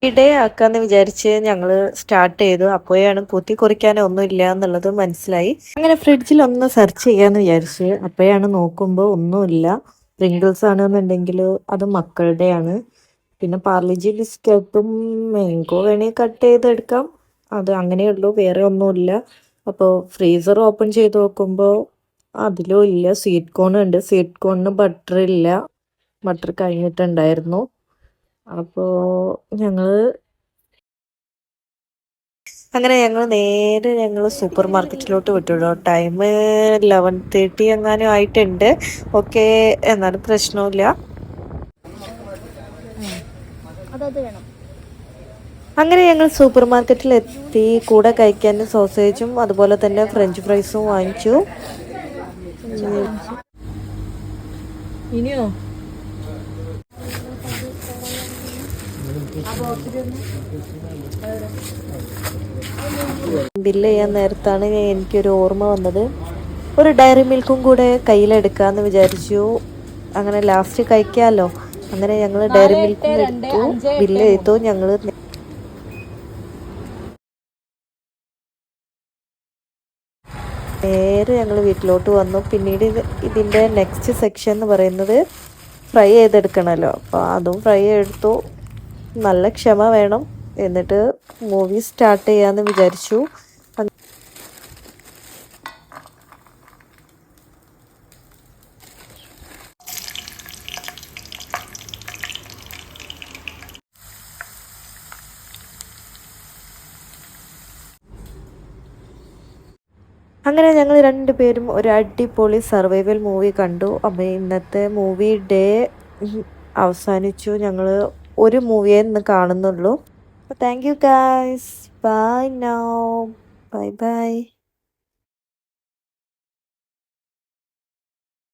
Day ആക്കാന്ന് വിചാരിച്ച് ഞങ്ങള് start ചെയ്തു. അപ്പോഴാണ് കുത്തി കുറിക്കാനോ ഒന്നും ഇല്ല എന്നുള്ളത് മനസ്സിലായി. അങ്ങനെ ഫ്രിഡ്ജിൽ ഒന്ന് സെർച്ച് ചെയ്യാന്ന് വിചാരിച്ച് അപ്പോഴാണ് നോക്കുമ്പോൾ ഒന്നുമില്ല. പ്രിങ്കിൾസ് ആണെന്നുണ്ടെങ്കിൽ അത് മക്കളുടെയാണ്. പിന്നെ പാർലിജി ബിസ്ക്കറ്റും മാംഗോ വേണമെങ്കിൽ കട്ട് ചെയ്തെടുക്കാം. അത് അങ്ങനെയുള്ളൂ, വേറെ ഒന്നുമില്ല. അപ്പോൾ ഫ്രീസർ ഓപ്പൺ ചെയ്ത് നോക്കുമ്പോൾ അതിലും ഇല്ല. സ്വീറ്റ് കോൺ ഉണ്ട്, സ്വീറ്റ് കോണിന് ബട്ടർ ഇല്ല, ബട്ടർ കഴിഞ്ഞിട്ടുണ്ടായിരുന്നു. അപ്പോൾ ഞങ്ങള് ഞങ്ങൾ സൂപ്പർ മാർക്കറ്റിലോട്ട് വിട്ടുള്ളൂ. ടൈം 11:30 എങ്ങാനും ആയിട്ടുണ്ട്. ഓക്കെ, എന്നാലും പ്രശ്നമില്ല. അങ്ങനെ ഞങ്ങൾ സൂപ്പർ മാർക്കറ്റിൽ എത്തി. കൂടെ കഴിക്കാൻ സോസേജും അതുപോലെ തന്നെ ഫ്രഞ്ച് ഫ്രൈസും വാങ്ങിച്ചു. ഇനിയോ ബില്ല് ചെയ്യാൻ നേരത്താണ് എനിക്കൊരു ഓർമ്മ വന്നത്. ഒരു ഡയറി മിൽക്കും കൂടെ കയ്യിലെടുക്കാന്ന് വിചാരിച്ചു. അങ്ങനെ ലാസ്റ്റ് കഴിക്കാമല്ലോ. അങ്ങനെ ഞങ്ങൾ ഡയറി മിൽക്കും എടുത്തു, ബില്ല് ചെയ്തു. ഞങ്ങൾ നേരെ വീട്ടിലോട്ട് വന്നു. പിന്നീട് ഇതിൻ്റെ നെക്സ്റ്റ് സെക്ഷൻ എന്ന് പറയുന്നത് ഫ്രൈ ചെയ്തെടുക്കണമല്ലോ. അപ്പോൾ അതും ഫ്രൈ എടുത്തു. നല്ല ക്ഷമ വേണം. എന്നിട്ട് മൂവി സ്റ്റാർട്ട് ചെയ്യാമെന്ന് വിചാരിച്ചു. അങ്ങനെ ഞങ്ങൾ രണ്ടുപേരും ഒരു അടിപൊളി സർവൈവൽ മൂവി കണ്ടു. അപ്പോൾ ഇന്നത്തെ മൂവി ഡേ അവസാനിച്ചു. ഞങ്ങൾ ഒരു മൂവിയെ ഇന്ന് കാണുന്നുള്ളൂ. അപ്പോൾ thank you guys. Buy now. Bye bye.